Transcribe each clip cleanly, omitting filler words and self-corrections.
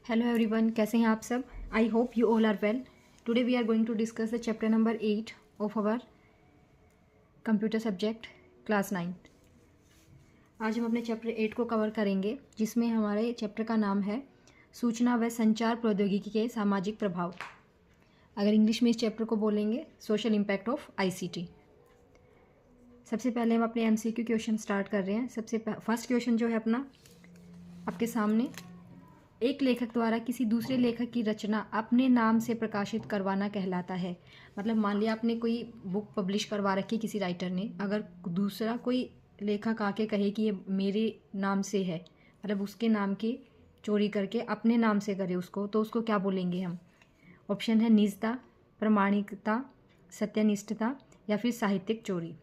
Hello everyone, कैसे हैं आप सब। I hope you all are well. Today we are going to discuss the chapter number 8 of our computer subject class 9। आज हम अपने chapter 8 को कवर करेंगे, जिसमें हमारे चैप्टर का नाम है सूचना व संचार प्रौद्योगिकी के सामाजिक प्रभाव। अगर इंग्लिश में इस चैप्टर को बोलेंगे सोशल इम्पैक्ट ऑफ आईसीटी। सबसे पहले हम अपने एमसीक्यू क्वेश्चन स्टार्ट कर रहे हैं। फर्स्ट क्वेश्चन जो है अपना आपके सामने, एक लेखक द्वारा किसी दूसरे लेखक की रचना अपने नाम से प्रकाशित करवाना कहलाता है। मतलब मान लिया आपने कोई बुक पब्लिश करवा रखी किसी राइटर ने, अगर दूसरा कोई लेखक आके कहे कि ये मेरे नाम से है, मतलब उसके नाम की चोरी करके अपने नाम से करे उसको, तो उसको क्या बोलेंगे हम। ऑप्शन है निजता, प्रामाणिकता, सत्यनिष्ठता या फिर साहित्यिक चोरी।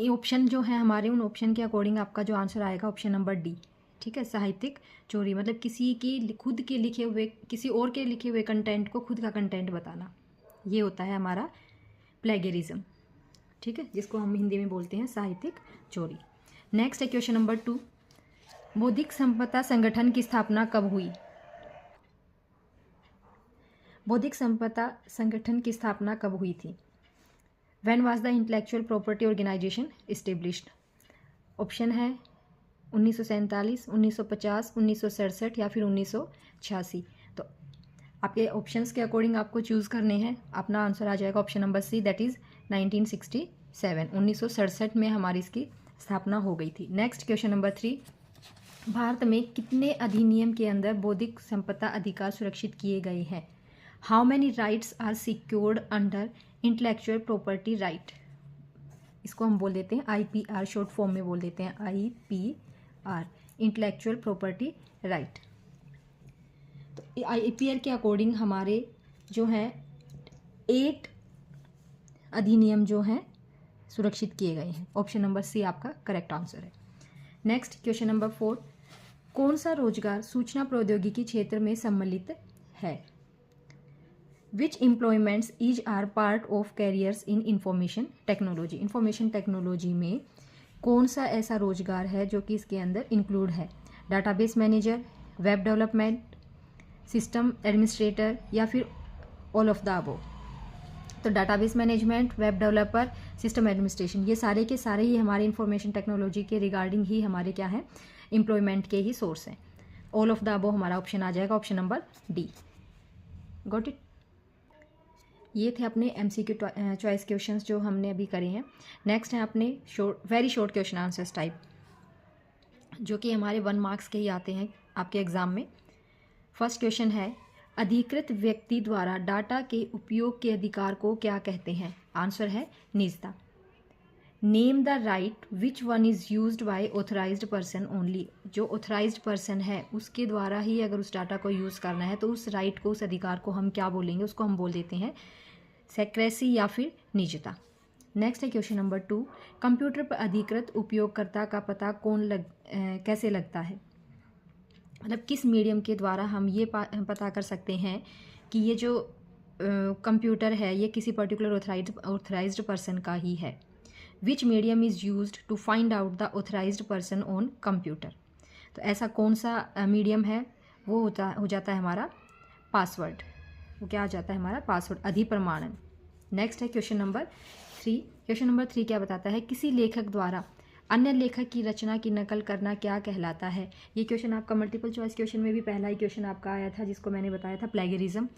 ये ऑप्शन जो है हमारे, उन ऑप्शन के अकॉर्डिंग आपका जो आंसर आएगा ऑप्शन नंबर डी। ठीक है, साहित्यिक चोरी मतलब किसी की खुद के लिखे हुए, किसी और के लिखे हुए कंटेंट को खुद का कंटेंट बताना, ये होता है हमारा प्लेगरिज्म। ठीक है, जिसको हम हिंदी में बोलते हैं साहित्यिक चोरी। नेक्स्ट है क्वेश्चन नंबर 2, बौद्धिक संपदा संगठन की स्थापना कब हुई। बौद्धिक संपदा संगठन की स्थापना कब हुई थी। When was the intellectual property organisation established. Option है 1947, 1950, 1967 या फिर 1986। तो आपके ऑप्शंस के अकॉर्डिंग आपको चूज़ करने हैं। अपना आंसर आ जाएगा option number C, that is 1967। 1967 में हमारी इसकी स्थापना हो गई थी। नेक्स्ट क्वेश्चन नंबर 3, भारत में कितने अधिनियम के अंदर बौद्धिक संपदा अधिकार सुरक्षित किए गए हैं। How many rights are secured under intellectual property right. इसको हम बोल देते हैं IPR, शॉर्ट फॉर्म में बोल देते हैं IPR, इंटेलेक्चुअल प्रॉपर्टी राइट। तो IPR के अकॉर्डिंग हमारे जो हैं 8 अधिनियम जो हैं सुरक्षित किए गए हैं। ऑप्शन नंबर सी आपका करेक्ट आंसर है। नेक्स्ट क्वेश्चन नंबर 4, कौन सा रोजगार सूचना प्रौद्योगिकी क्षेत्र में सम्मिलित है। Which employments is are part of careers in information technology. Information technology में कौन सा ऐसा रोजगार है जो कि इसके अंदर इंक्लूड है। Database manager, web development, system administrator या फिर ऑल ऑफ द अबव। तो database management, web developer, system administration, ये सारे के सारे ही हमारे इंफॉर्मेशन टेक्नोलॉजी के रिगार्डिंग ही हमारे क्या हैं, एम्प्लॉयमेंट के ही सोर्स हैं। ऑल ऑफ द अबव हमारा ऑप्शन आ जाएगा, option number D. Got it. ये थे अपने MCQ चॉइस क्वेश्चंस जो हमने अभी करे हैं। नेक्स्ट है अपने very short question answers type, जो कि हमारे 1 मार्क्स के ही आते हैं आपके एग्जाम में। फर्स्ट क्वेश्चन है, अधिकृत व्यक्ति द्वारा डाटा के उपयोग के अधिकार को क्या कहते हैं। आंसर है निजता। Name the right which one is used by authorised person only. जो ऑथराइज्ड पर्सन है उसके द्वारा ही अगर उस डाटा को यूज़ करना है तो उस राइट को, उस अधिकार को हम क्या बोलेंगे, उसको हम बोल देते हैं सेक्रेसी या फिर निजता। नेक्स्ट है क्वेश्चन नंबर 2, कंप्यूटर पर अधिकृत उपयोगकर्ता का पता कैसे लगता है। मतलब किस मीडियम के द्वारा हम ये पता कर सकते हैं कि ये जो कंप्यूटर है ये किसी पर्टिकुलर ऑथराइज्ड पर्सन का ही है। Which medium is used to find out the authorised person on computer. तो ऐसा कौन सा मीडियम है, वो हो जाता है हमारा पासवर्ड। वो क्या आ जाता है हमारा पासवर्ड, अधिप्रमाणन। नेक्स्ट है क्वेश्चन नंबर 3। क्वेश्चन नंबर 3 क्या बताता है, किसी लेखक द्वारा अन्य लेखक की रचना की नकल करना क्या कहलाता है। ये क्वेश्चन आपका मल्टीपल चॉइस क्वेश्चन में भी पहला ही क्वेश्चन आपका आया था, जिसको मैंने बताया था प्लेगरिज्म,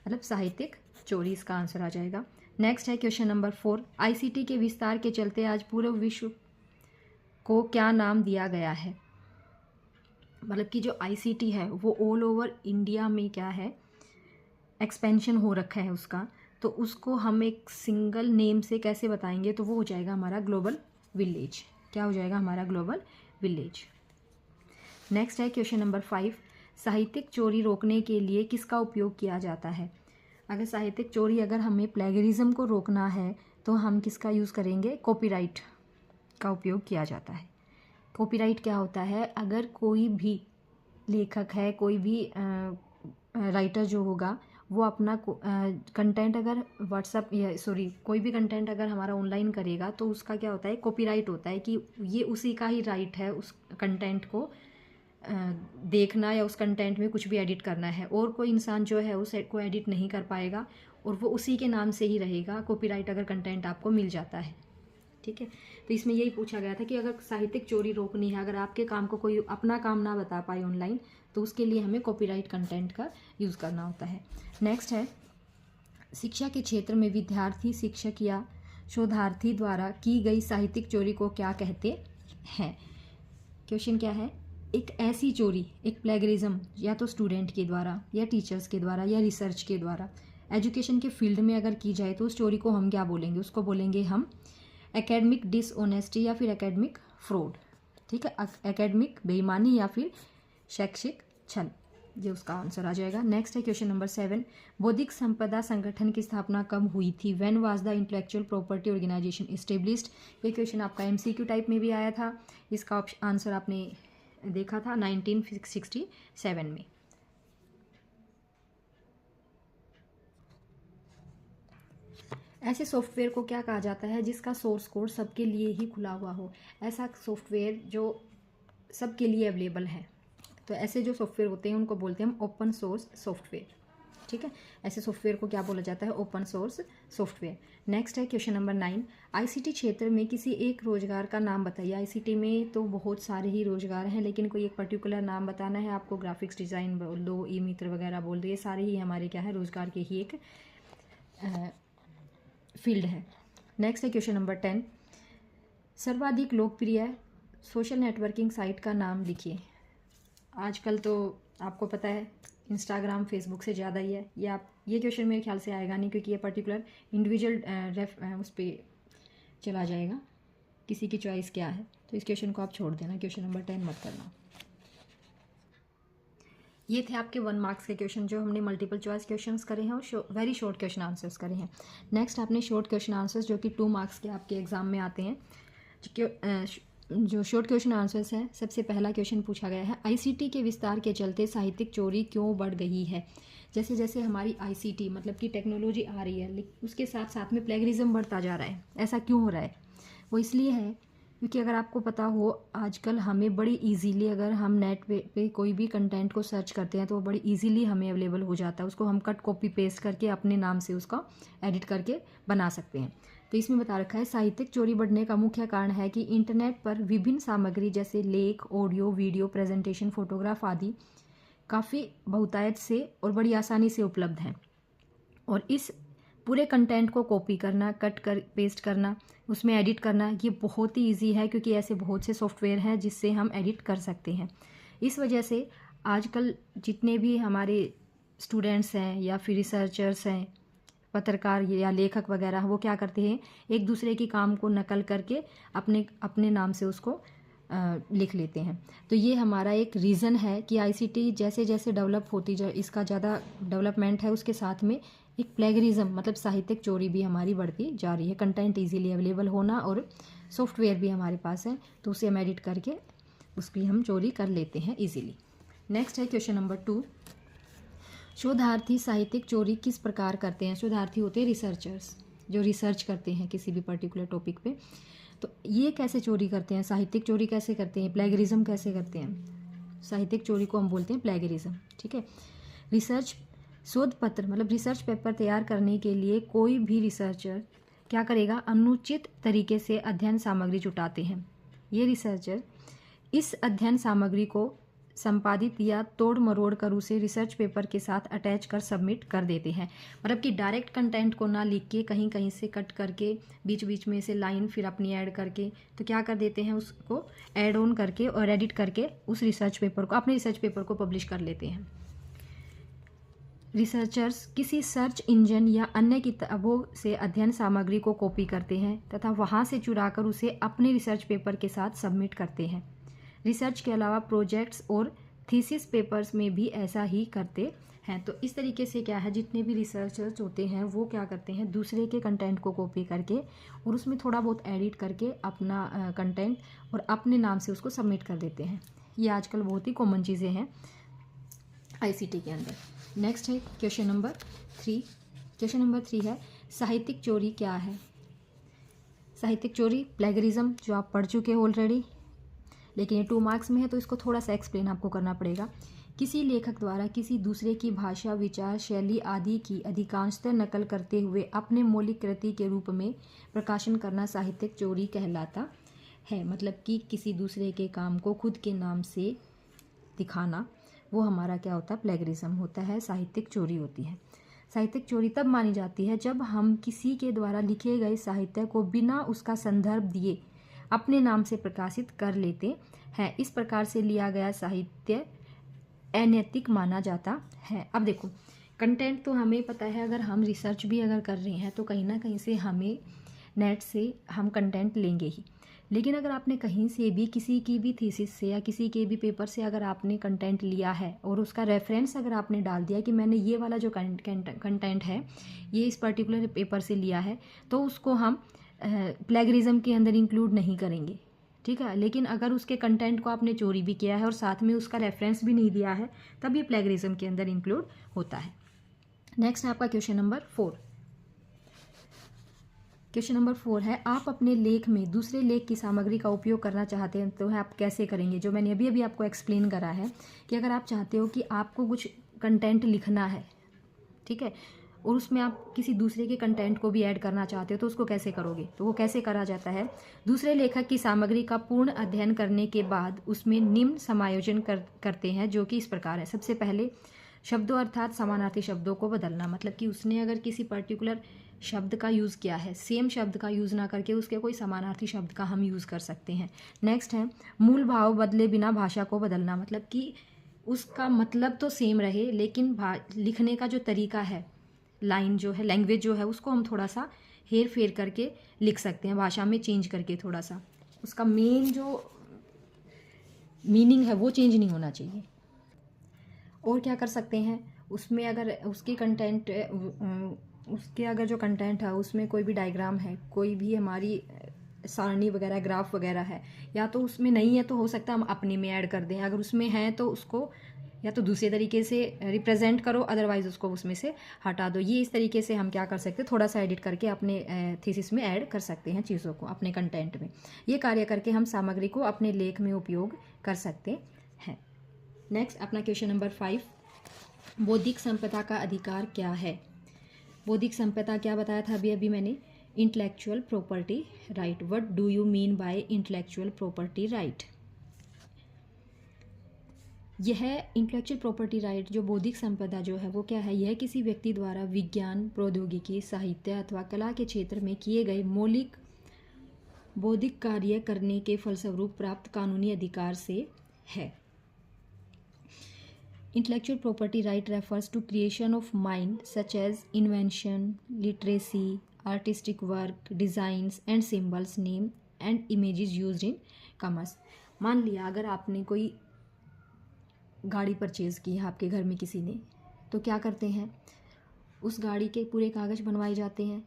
मतलब साहित्यिक चोरी, इसका आंसर आ जाएगा। नेक्स्ट है क्वेश्चन नंबर 4, ICT के विस्तार के चलते आज पूरे विश्व को क्या नाम दिया गया है। मतलब कि जो ICT है वो ऑल ओवर इंडिया में क्या है, एक्सपेंशन हो रखा है उसका, तो उसको हम एक सिंगल नेम से कैसे बताएंगे, तो वो हो जाएगा हमारा ग्लोबल विलेज। क्या हो जाएगा हमारा ग्लोबल विलेज। नेक्स्ट है क्वेश्चन नंबर 5, साहित्यिक चोरी रोकने के लिए किसका उपयोग किया जाता है। अगर साहित्यिक चोरी, अगर हमें प्लेगरिज्म को रोकना है तो हम किसका यूज़ करेंगे, कॉपीराइट का उपयोग किया जाता है। कॉपीराइट क्या होता है, अगर कोई भी लेखक है, कोई भी राइटर जो होगा, वो अपना कंटेंट अगर कोई भी कंटेंट अगर हमारा ऑनलाइन करेगा तो उसका क्या होता है, कॉपीराइट होता है कि ये उसी का ही राइट है उस कंटेंट को देखना या उस कंटेंट में कुछ भी एडिट करना है, और कोई इंसान जो है उस को एडिट नहीं कर पाएगा और वो उसी के नाम से ही रहेगा कॉपीराइट अगर कंटेंट आपको मिल जाता है। ठीक है, तो इसमें यही पूछा गया था कि अगर साहित्यिक चोरी रोकनी है, अगर आपके काम को कोई अपना काम ना बता पाए ऑनलाइन, तो उसके लिए हमें कॉपीराइट कंटेंट का यूज़ करना होता है। नेक्स्ट है, शिक्षा के क्षेत्र में विद्यार्थी, शिक्षक या शोधार्थी द्वारा की गई साहित्यिक चोरी को क्या कहते हैं। क्वेश्चन क्या है, एक ऐसी चोरी, एक प्लेगरिज्म या तो स्टूडेंट के द्वारा या टीचर्स के द्वारा या रिसर्च के द्वारा एजुकेशन के फील्ड में अगर की जाए तो उस चोरी को हम क्या बोलेंगे, उसको बोलेंगे हम एकेडमिक डिसऑनेस्टी या फिर एकेडमिक फ्रॉड। ठीक है, एकेडमिक बेईमानी या फिर शैक्षिक छल, ये उसका आंसर आ जाएगा। नेक्स्ट है क्वेश्चन नंबर 7, बौद्धिक संपदा संगठन की स्थापना कब हुई थी। When was the intellectual property organisation established. ये क्वेश्चन आपका MCQ टाइप में भी आया था, इसका आंसर आपने देखा था 1967 में। ऐसे सॉफ्टवेयर को क्या कहा जाता है जिसका सोर्स कोड सबके लिए ही खुला हुआ हो। ऐसा सॉफ्टवेयर जो सबके लिए अवेलेबल है, तो ऐसे जो सॉफ्टवेयर होते हैं उनको बोलते हैं हम ओपन सोर्स सॉफ्टवेयर। ठीक है, ऐसे सॉफ्टवेयर को क्या बोला जाता है, ओपन सोर्स सॉफ्टवेयर। नेक्स्ट है क्वेश्चन नंबर 9, ICT क्षेत्र में किसी एक रोजगार का नाम बताइए। ICT में तो बहुत सारे ही रोजगार हैं, लेकिन कोई एक पर्टिकुलर नाम बताना है आपको। ग्राफिक्स डिज़ाइन बोल दो, ई-मित्र वगैरह बोल दो, ये सारे ही हमारे क्या है, रोजगार के ही एक फील्ड है। नेक्स्ट है क्वेश्चन नंबर 10, सर्वाधिक लोकप्रिय सोशल नेटवर्किंग साइट का नाम लिखिए। आजकल तो आपको पता है इंस्टाग्राम फेसबुक से ज़्यादा ही है। ये क्वेश्चन मेरे ख्याल से आएगा नहीं, क्योंकि ये पर्टिकुलर इंडिविजुअल उस पर चला जाएगा, किसी की चॉइस क्या है, तो इस क्वेश्चन को आप छोड़ देना, क्वेश्चन नंबर 10 मत करना। ये थे आपके 1 मार्क्स के क्वेश्चन जो हमने मल्टीपल चॉइस क्वेश्चंस करे हैं और वेरी शॉर्ट क्वेश्चन आंसर्स करे हैं। नेक्स्ट आपने शॉर्ट क्वेश्चन आंसर्स जो कि 2 मार्क्स के आपके एग्जाम में आते हैं, जो शॉर्ट क्वेश्चन आंसर्स हैं। सबसे पहला क्वेश्चन पूछा गया है, ICT के विस्तार के चलते साहित्यिक चोरी क्यों बढ़ गई है। जैसे जैसे हमारी ICT मतलब कि टेक्नोलॉजी आ रही है, उसके साथ साथ में प्लेगरिज्म बढ़ता जा रहा है। ऐसा क्यों हो रहा है, वो इसलिए है क्योंकि अगर आपको पता हो आजकल हमें बड़ी इजीली, अगर हम नेट पे कोई भी कंटेंट को सर्च करते हैं तो वो बड़ी इजीली हमें अवेलेबल हो जाता है। उसको हम कट कॉपी पेस्ट करके अपने नाम से उसका एडिट करके बना सकते हैं। तो इसमें बता रखा है साहित्यिक चोरी बढ़ने का मुख्य कारण है कि इंटरनेट पर विभिन्न सामग्री जैसे लेख, ऑडियो, वीडियो, प्रेजेंटेशन, फोटोग्राफ आदि काफ़ी बहुतायत से और बड़ी आसानी से उपलब्ध हैं, और इस पूरे कंटेंट को कॉपी करना, कट कर पेस्ट करना, उसमें एडिट करना, ये बहुत ही इजी है, क्योंकि ऐसे बहुत से सॉफ्टवेयर हैं जिससे हम एडिट कर सकते हैं। इस वजह से आजकल जितने भी हमारे स्टूडेंट्स हैं या फिर रिसर्चर्स हैं, पत्रकार या लेखक वगैरह, वो क्या करते हैं, एक दूसरे की काम को नकल करके अपने अपने नाम से उसको लिख लेते हैं। तो ये हमारा एक रीज़न है कि ICT जैसे जैसे डेवलप होती जाए, इसका ज़्यादा डेवलपमेंट है, उसके साथ में एक प्लेगरिज्म मतलब साहित्यिक चोरी भी हमारी बढ़ती जा रही है। कंटेंट इजीली अवेलेबल होना और सॉफ्टवेयर भी हमारे पास है, तो उसे हम एडिट करके उसकी हम चोरी कर लेते हैं इजीली। नेक्स्ट है क्वेश्चन नंबर 2, शोधार्थी साहित्यिक चोरी किस प्रकार करते हैं। शोधार्थी होते हैं रिसर्चर्स, जो रिसर्च करते हैं किसी भी पर्टिकुलर टॉपिक पे। तो ये कैसे चोरी करते हैं, साहित्यिक चोरी कैसे करते हैं, प्लेगरिज्म कैसे करते हैं। साहित्यिक चोरी को हम बोलते हैं प्लेगरिज्म। ठीक है, रिसर्च शोध पत्र मतलब रिसर्च पेपर तैयार करने के लिए कोई भी रिसर्चर क्या करेगा, अनुचित तरीके से अध्ययन सामग्री जुटाते हैं। ये रिसर्चर इस अध्ययन सामग्री को संपादित या तोड़ मरोड़ कर उसे रिसर्च पेपर के साथ अटैच कर सबमिट कर देते हैं। मतलब कि डायरेक्ट कंटेंट को ना लिख के कहीं कहीं से कट करके बीच बीच में से लाइन फिर अपनी ऐड करके, तो क्या कर देते हैं, उसको ऐड ऑन करके और एडिट करके उस रिसर्च पेपर को, अपने रिसर्च पेपर को पब्लिश कर लेते हैं। रिसर्चर्स किसी सर्च इंजन या अन्य किताबों से अध्ययन सामग्री को कॉपी करते हैं तथा वहां से चुराकर उसे अपने रिसर्च पेपर के साथ सबमिट करते हैं। रिसर्च के अलावा प्रोजेक्ट्स और थीसिस पेपर्स में भी ऐसा ही करते हैं। तो इस तरीके से क्या है, जितने भी रिसर्चर्स होते हैं वो क्या करते हैं, दूसरे के कंटेंट को कॉपी करके और उसमें थोड़ा बहुत एडिट करके अपना कंटेंट और अपने नाम से उसको सबमिट कर देते हैं। ये आजकल बहुत ही कॉमन चीज़ें हैं ICT के अंदर। नेक्स्ट है क्वेश्चन नंबर 3। क्वेश्चन नंबर 3 है, साहित्यिक चोरी क्या है। साहित्यिक चोरी प्लेगरिज्म जो आप पढ़ चुके हो ऑलरेडी। लेकिन ये 2 मार्क्स में है तो इसको थोड़ा सा एक्सप्लेन आपको करना पड़ेगा। किसी लेखक द्वारा किसी दूसरे की भाषा, विचार, शैली आदि की अधिकांशतः नकल करते हुए अपने मौलिक कृति के रूप में प्रकाशन करना साहित्यिक चोरी कहलाता है। मतलब कि किसी दूसरे के काम को खुद के नाम से दिखाना, वो हमारा क्या होता है, प्लेगरिज्म होता है, साहित्यिक चोरी होती है। साहित्यिक चोरी तब मानी जाती है जब हम किसी के द्वारा लिखे गए साहित्य को बिना उसका संदर्भ दिए अपने नाम से प्रकाशित कर लेते हैं। इस प्रकार से लिया गया साहित्य अनैतिक माना जाता है। अब देखो, कंटेंट तो हमें पता है, अगर हम रिसर्च भी अगर कर रहे हैं तो कहीं ना कहीं से हमें नेट से हम कंटेंट लेंगे ही। लेकिन अगर आपने कहीं से भी किसी की भी थीसिस से या किसी के भी पेपर से अगर आपने कंटेंट लिया है और उसका रेफरेंस अगर आपने डाल दिया कि मैंने ये वाला जो कंटेंट है ये इस पर्टिकुलर पेपर से लिया है, तो उसको हम प्लेगरिज्म के अंदर इंक्लूड नहीं करेंगे, ठीक है। लेकिन अगर उसके कंटेंट को आपने चोरी भी किया है और साथ में उसका रेफरेंस भी नहीं दिया है, तब ये प्लेगरिज्म के अंदर इंक्लूड होता है। नेक्स्ट है आपका क्वेश्चन नंबर 4। क्वेश्चन नंबर 4 है, आप अपने लेख में दूसरे लेख की सामग्री का उपयोग करना चाहते हैं तो आप कैसे करेंगे। जो मैंने अभी आपको एक्सप्लेन करा है कि अगर आप चाहते हो कि आपको कुछ कंटेंट लिखना है, ठीक है, और उसमें आप किसी दूसरे के कंटेंट को भी ऐड करना चाहते हो तो उसको कैसे करोगे। तो वो कैसे करा जाता है, दूसरे लेखक की सामग्री का पूर्ण अध्ययन करने के बाद उसमें निम्न समायोजन करते हैं, जो कि इस प्रकार है। सबसे पहले शब्दों अर्थात समानार्थी शब्दों को बदलना, मतलब कि उसने अगर किसी पर्टिकुलर शब्द का यूज़ किया है, सेम शब्द का यूज़ ना करके उसके कोई समानार्थी शब्द का हम यूज़ कर सकते हैं। नेक्स्ट है मूल भाव बदले बिना भाषा को बदलना, मतलब कि उसका मतलब तो सेम रहे लेकिन लिखने का जो तरीका है, लाइन जो है, लैंग्वेज जो है, उसको हम थोड़ा सा हेर फेर करके लिख सकते हैं, भाषा में चेंज करके थोड़ा सा। उसका मेन जो मीनिंग है वो चेंज नहीं होना चाहिए। और क्या कर सकते हैं, उसमें अगर उसकी कंटेंट उसके अगर जो कंटेंट है उसमें कोई भी डायग्राम है, कोई भी हमारी सारणी वगैरह, ग्राफ वगैरह है, या तो उसमें नहीं है तो हो सकता है हम अपने में ऐड कर दें, अगर उसमें है तो उसको या तो दूसरे तरीके से रिप्रेजेंट करो, अदरवाइज उसको उसमें से हटा दो। ये इस तरीके से हम क्या कर सकते हैं, थोड़ा सा एडिट करके अपने थीसिस में ऐड कर सकते हैं चीज़ों को अपने कंटेंट में। ये कार्य करके हम सामग्री को अपने लेख में उपयोग कर सकते हैं। नेक्स्ट अपना क्वेश्चन नंबर 5, बौद्धिक संपदा का अधिकार क्या है। बौद्धिक संपदा क्या बताया था अभी मैंने, intellectual property right. What do you mean by intellectual property right. यह इंटेलेक्चुअल प्रॉपर्टी राइट जो बौद्धिक संपदा जो है वो क्या है, यह किसी व्यक्ति द्वारा विज्ञान, प्रौद्योगिकी, साहित्य अथवा कला के क्षेत्र में किए गए मौलिक बौद्धिक कार्य करने के फलस्वरूप प्राप्त कानूनी अधिकार से है। Intellectual property right refers to creation of mind such as invention, literacy, artistic work, designs and symbols, name and images used in commerce। मान लिया अगर आपने कोई गाड़ी परचेज़ की है आपके घर में किसी ने, तो क्या करते हैं, उस गाड़ी के पूरे कागज़ बनवाए जाते हैं,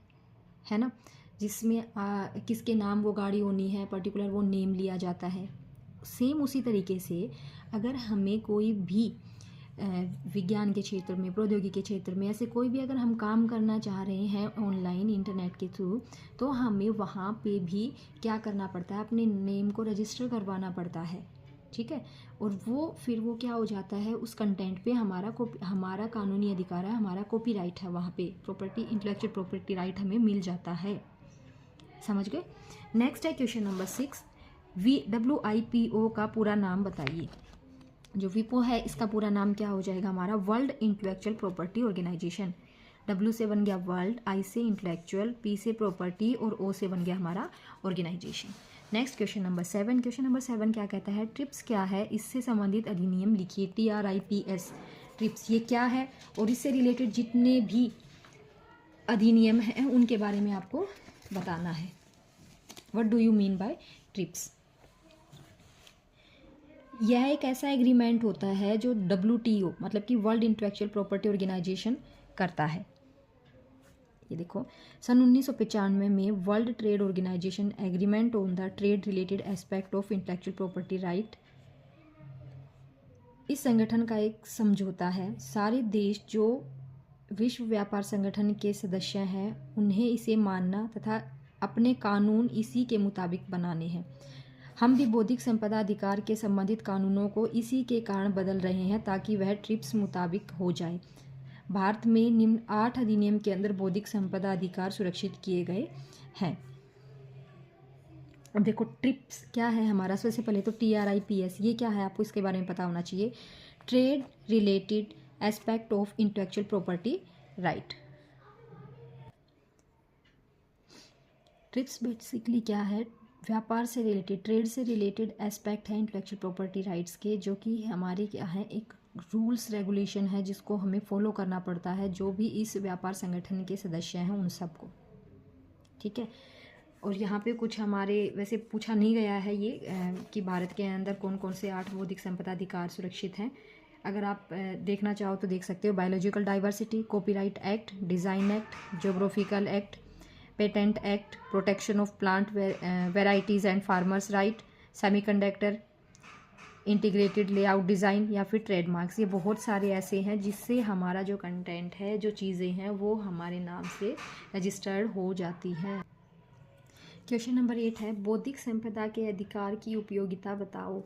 है ना, जिसमें किसके नाम वो गाड़ी होनी है, पर्टिकुलर वो नेम लिया जाता है। सेम उसी तरीके से अगर हमें कोई भी विज्ञान के क्षेत्र में, प्रौद्योगिकी के क्षेत्र में ऐसे कोई भी अगर हम काम करना चाह रहे हैं ऑनलाइन इंटरनेट के थ्रू, तो हमें वहाँ पे भी क्या करना पड़ता है, अपने नेम को रजिस्टर करवाना पड़ता है, ठीक है। और वो फिर वो क्या हो जाता है, उस कंटेंट पे हमारा कानूनी अधिकार है, हमारा कॉपीराइट है, वहाँ पे प्रॉपर्टी, इंटेलेक्चुअल प्रॉपर्टी राइट हमें मिल जाता है। समझ गए। नेक्स्ट है क्वेश्चन नंबर 6, WIPO का पूरा नाम बताइए। जो विपो है इसका पूरा नाम क्या हो जाएगा हमारा, world intellectual property organisation. W से बन गया वर्ल्ड, I से इंटेलेक्चुअल, P से प्रॉपर्टी और O से बन गया हमारा organisation. Next question number 7। Question number 7 क्या कहता है, ट्रिप्स क्या है, इससे संबंधित अधिनियम लिखिए। TRIPS, ट्रिप्स ये क्या है और इससे रिलेटेड जितने भी अधिनियम हैं उनके बारे में आपको बताना है। What do you mean by trips. यह एक ऐसा एग्रीमेंट होता है जो WTO मतलब कि वर्ल्ड इंटेलेक्चुअल प्रॉपर्टी ऑर्गेनाइजेशन करता है। ये देखो, सन 1995 में world trade organisation agreement on the trade related aspect of intellectual property right, इस संगठन का एक समझौता है। सारे देश जो विश्व व्यापार संगठन के सदस्य हैं उन्हें इसे मानना तथा अपने कानून इसी के मुताबिक बनाने हैं। हम भी बौद्धिक संपदा अधिकार के संबंधित कानूनों को इसी के कारण बदल रहे हैं ताकि वह ट्रिप्स मुताबिक हो जाए। भारत में निम्न 8 अधिनियम के अंदर बौद्धिक संपदा अधिकार सुरक्षित किए गए हैं। अब देखो ट्रिप्स क्या है हमारा। सबसे पहले तो TRIPS ये क्या है आपको इसके बारे में पता होना चाहिए। Trade related aspect of intellectual property right. Trips basically क्या है, व्यापार से रिलेटेड, ट्रेड से रिलेटेड एस्पेक्ट है इंटेलेक्चुअल प्रॉपर्टी राइट्स के, जो कि हमारे क्या है एक रूल्स रेगुलेशन है जिसको हमें फॉलो करना पड़ता है, जो भी इस व्यापार संगठन के सदस्य हैं उन सबको। ठीक है। और यहाँ पे कुछ हमारे वैसे पूछा नहीं गया है ये कि भारत के अंदर कौन कौन से 8 बौद्धिक संपदा अधिकार सुरक्षित हैं। अगर आप देखना चाहो तो देख सकते हो। Biological diversity, copyright act, design act, geographical act, patent act, protection of plant varieties and farmers right, semiconductor, integrated layout design या फिर ट्रेडमार्क्स। ये बहुत सारे ऐसे हैं जिससे हमारा जो कंटेंट है, जो चीज़ें हैं वो हमारे नाम से रजिस्टर्ड हो जाती हैं। क्वेश्चन नंबर 8 है बौद्धिक संपदा के अधिकार की उपयोगिता बताओ।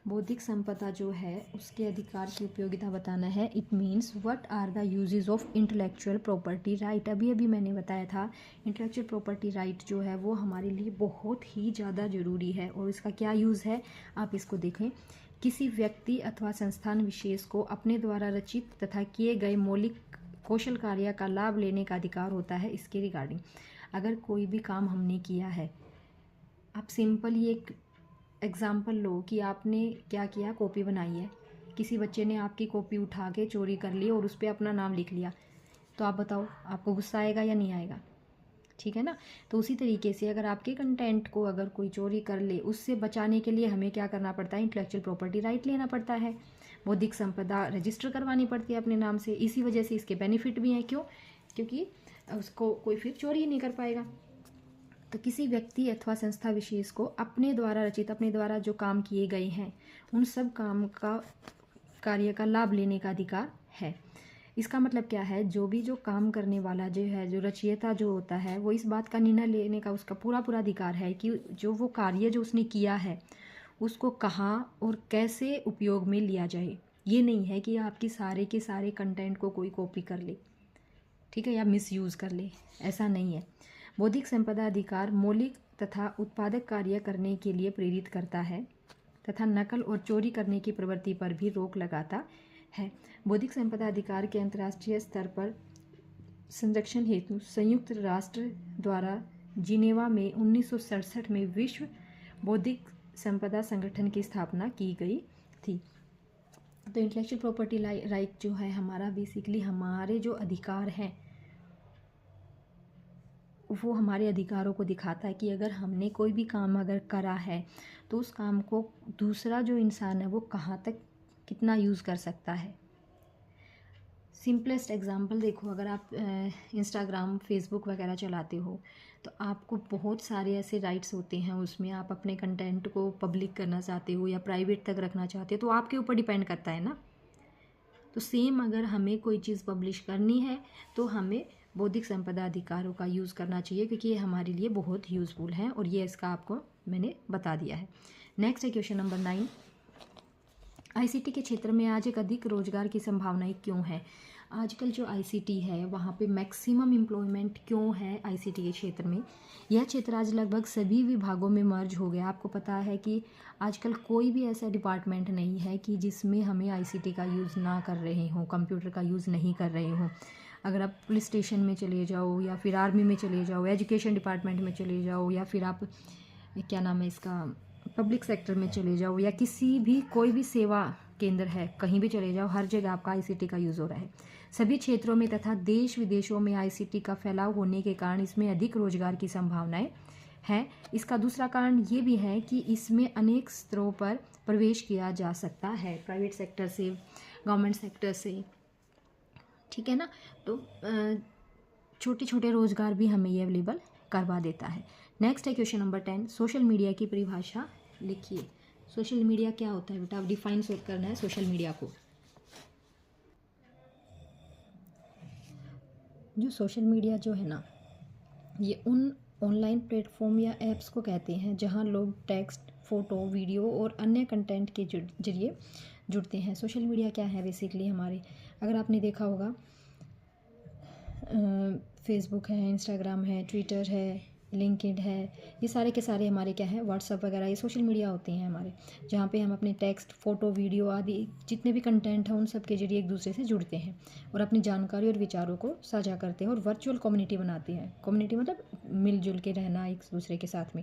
बौद्धिक संपदा जो है उसके अधिकार की उपयोगिता बताना है। It means what are the uses of intellectual property right. अभी अभी मैंने बताया था इंटेलेक्चुअल प्रॉपर्टी राइट जो है वो हमारे लिए बहुत ही ज़्यादा ज़रूरी है। और इसका क्या यूज़ है आप इसको देखें। किसी व्यक्ति अथवा संस्थान विशेष को अपने द्वारा रचित तथा किए गए मौलिक कौशल कार्य का लाभ लेने का अधिकार होता है इसके रिगार्डिंग। अगर कोई भी काम हमने किया है, आप सिंपल ये एक एग्ज़ाम्पल लो कि आपने क्या किया, कॉपी बनाई है, किसी बच्चे ने आपकी कॉपी उठा के चोरी कर ली और उस पर अपना नाम लिख लिया, तो आप बताओ आपको गुस्सा आएगा या नहीं आएगा। ठीक है ना। तो उसी तरीके से अगर आपके कंटेंट को अगर कोई चोरी कर ले, उससे बचाने के लिए हमें क्या करना पड़ता है, इंटेलेक्चुअल प्रॉपर्टी राइट लेना पड़ता है, बौद्धिक संपदा रजिस्टर करवानी पड़ती है अपने नाम से। इसी वजह से इसके बेनिफिट भी हैं। क्यों? क्योंकि उसको कोई फिर चोरी ही नहीं कर पाएगा। तो किसी व्यक्ति अथवा संस्था विशेष को अपने द्वारा रचित, अपने द्वारा जो काम किए गए हैं उन सब काम का कार्य का लाभ लेने का अधिकार है। इसका मतलब क्या है, जो काम करने वाला जो है, जो रचयिता जो होता है, वो इस बात का निर्णय लेने का उसका पूरा अधिकार है कि जो वो कार्य जो उसने किया है उसको कहाँ और कैसे उपयोग में लिया जाए। ये नहीं है कि आपकी सारे के सारे कंटेंट को कोई कॉपी कर ले, ठीक है, या मिसयूज़ कर ले, ऐसा नहीं है। बौद्धिक संपदा अधिकार मौलिक तथा उत्पादक कार्य करने के लिए प्रेरित करता है तथा नकल और चोरी करने की प्रवृत्ति पर भी रोक लगाता है। बौद्धिक संपदा अधिकार के अंतर्राष्ट्रीय स्तर पर संरक्षण हेतु संयुक्त राष्ट्र द्वारा जिनेवा में 1967 में विश्व बौद्धिक संपदा संगठन की स्थापना की गई थी। तो इंटेलेक्चुअल प्रॉपर्टी राइट जो है हमारा बेसिकली हमारे जो अधिकार हैं वो हमारे अधिकारों को दिखाता है कि अगर हमने कोई भी काम अगर करा है तो उस काम को दूसरा जो इंसान है वो कहाँ तक कितना यूज़ कर सकता है। सिंपलेस्ट एग्जांपल देखो, अगर आप इंस्टाग्राम फेसबुक वगैरह चलाते हो तो आपको बहुत सारे ऐसे राइट्स होते हैं, उसमें आप अपने कंटेंट को पब्लिक करना चाहते हो या प्राइवेट तक रखना चाहते हो, तो आपके ऊपर डिपेंड करता है ना। तो सेम अगर हमें कोई चीज़ पब्लिश करनी है तो हमें बौद्धिक संपदा अधिकारों का यूज़ करना चाहिए, क्योंकि ये हमारे लिए बहुत यूज़फुल है और ये इसका आपको मैंने बता दिया है। नेक्स्ट है क्वेश्चन नंबर 9। आईसीटी के क्षेत्र में आज एक अधिक रोजगार की संभावनाएं क्यों है। आजकल जो आईसीटी है वहाँ पे मैक्सिमम एम्प्लॉयमेंट क्यों है आईसीटी के क्षेत्र में। यह क्षेत्र आज लगभग सभी विभागों में मर्ज हो गया। आपको पता है कि आजकल कोई भी ऐसा डिपार्टमेंट नहीं है कि जिसमें हमें आईसीटी का यूज़ ना कर रहे हों, कंप्यूटर का यूज़ नहीं कर रहे हों। अगर आप पुलिस स्टेशन में चले जाओ या फिर आर्मी में चले जाओ, एजुकेशन डिपार्टमेंट में चले जाओ, या फिर आप क्या नाम है इसका पब्लिक सेक्टर में चले जाओ, या किसी भी कोई भी सेवा केंद्र है कहीं भी चले जाओ, हर जगह आपका आईसीटी का यूज़ हो रहा है। सभी क्षेत्रों में तथा देश विदेशों में आईसीटी का फैलाव होने के कारण इसमें अधिक रोजगार की संभावनाएं हैं। इसका दूसरा कारण ये भी है कि इसमें अनेक स्तरों पर प्रवेश किया जा सकता है, प्राइवेट सेक्टर से, गवर्नमेंट सेक्टर से, ठीक है ना। तो छोटे छोटे रोजगार भी हमें ये अवेलेबल करवा देता है। नेक्स्ट है क्वेश्चन नंबर 10। सोशल मीडिया की परिभाषा लिखिए। सोशल मीडिया क्या होता है बेटा, डिफाइन करना है सोशल मीडिया को। जो सोशल मीडिया जो है ना, ये उन ऑनलाइन प्लेटफॉर्म या ऐप्स को कहते हैं जहां लोग टेक्स्ट, फ़ोटो, वीडियो और अन्य कंटेंट के जरिए जुड़ते हैं। सोशल मीडिया क्या है बेसिकली हमारे, अगर आपने देखा होगा फेसबुक है, इंस्टाग्राम है, ट्विटर है, लिंक्डइन है, ये सारे के सारे हमारे क्या है, व्हाट्सअप वगैरह ये सोशल मीडिया होते हैं हमारे, जहाँ पे हम अपने टेक्स्ट, फ़ोटो, वीडियो आदि जितने भी कंटेंट हैं उन सब के जरिए एक दूसरे से जुड़ते हैं और अपनी जानकारी और विचारों को साझा करते हैं और वर्चुअल कम्युनिटी बनाते हैं। कम्युनिटी मतलब मिलजुल के रहना एक दूसरे के साथ में।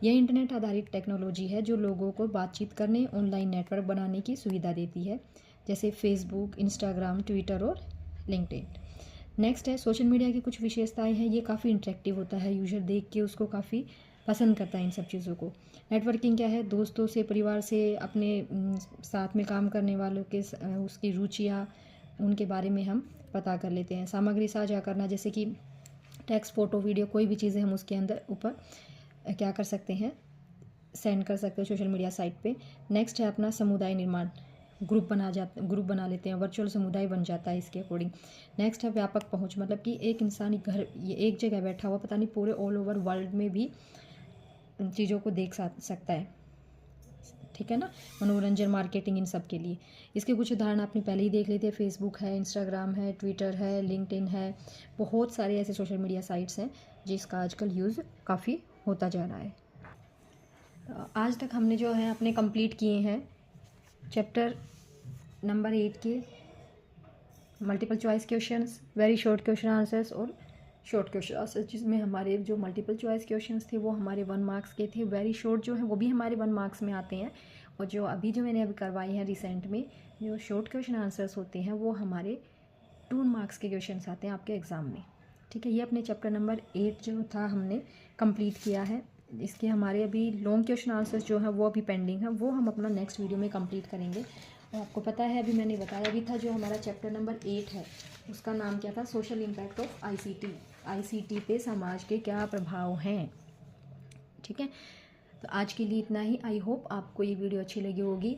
यह इंटरनेट आधारित टेक्नोलॉजी है जो लोगों को बातचीत करने, ऑनलाइन नेटवर्क बनाने की सुविधा देती है, जैसे फेसबुक, इंस्टाग्राम, ट्विटर और लिंक्डइन। नेक्स्ट है सोशल मीडिया की कुछ विशेषताएं हैं। ये काफ़ी इंटरेक्टिव होता है, यूज़र देख के उसको काफ़ी पसंद करता है इन सब चीज़ों को। नेटवर्किंग क्या है, दोस्तों से, परिवार से, अपने साथ में काम करने वालों के उसकी रुचियाँ, उनके बारे में हम पता कर लेते हैं। सामग्री साझा करना, जैसे कि टेक्स्ट, फ़ोटो, वीडियो कोई भी चीज़ें हम उसके अंदर ऊपर क्या कर सकते हैं, सेंड कर सकते हैं सोशल मीडिया साइट पे। नेक्स्ट है अपना समुदाय निर्माण, ग्रुप बना लेते हैं, वर्चुअल समुदाय बन जाता है इसके अकॉर्डिंग। नेक्स्ट है व्यापक पहुंच, मतलब कि एक इंसान घर ये एक जगह बैठा हुआ पता नहीं पूरे ऑल ओवर वर्ल्ड में भी चीज़ों को देख सकता है, ठीक है ना। मनोरंजन, मार्केटिंग, इन सब के लिए इसके कुछ उदाहरण आपने पहले ही देख लेते हैं। फेसबुक है, इंस्टाग्राम है, ट्विटर है, लिंक्डइन है, बहुत सारे ऐसे सोशल मीडिया साइट्स हैं जिसका आजकल यूज़ काफ़ी होता जा रहा है। आज तक हमने जो है अपने कंप्लीट किए हैं चैप्टर नंबर 8 के multiple choice questions, very short question answers और शॉर्ट क्वेश्चन आंसर्स, जिसमें हमारे जो मल्टीपल चॉइस क्वेश्चंस थे वो हमारे 1 मार्क्स के थे, वेरी शॉर्ट जो है वो भी हमारे 1 मार्क्स में आते हैं, और जो मैंने अभी करवाई हैं रिसेंट में जो शॉर्ट क्वेश्चन आंसर्स होते हैं वो हमारे 2 मार्क्स के क्वेश्चंस आते हैं आपके एग्ज़ाम में, ठीक है। ये अपने चैप्टर नंबर 8 जो था हमने कंप्लीट किया है। इसके हमारे अभी लॉन्ग क्वेश्चन आंसर्स जो हैं वो अभी पेंडिंग है, वो हम अपना नेक्स्ट वीडियो में कंप्लीट करेंगे। और आपको पता है अभी मैंने बताया भी था जो हमारा चैप्टर नंबर 8 है उसका नाम क्या था, सोशल इम्पैक्ट ऑफ आईसीटी पे समाज के क्या प्रभाव हैं, ठीक है। तो आज के लिए इतना ही। आई होप आपको ये वीडियो अच्छी लगी होगी।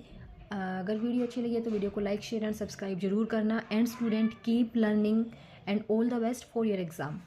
अगर वीडियो अच्छी लगी है तो वीडियो को लाइक, शेयर एंड सब्सक्राइब जरूर करना। And student keep learning and all the best for your exam.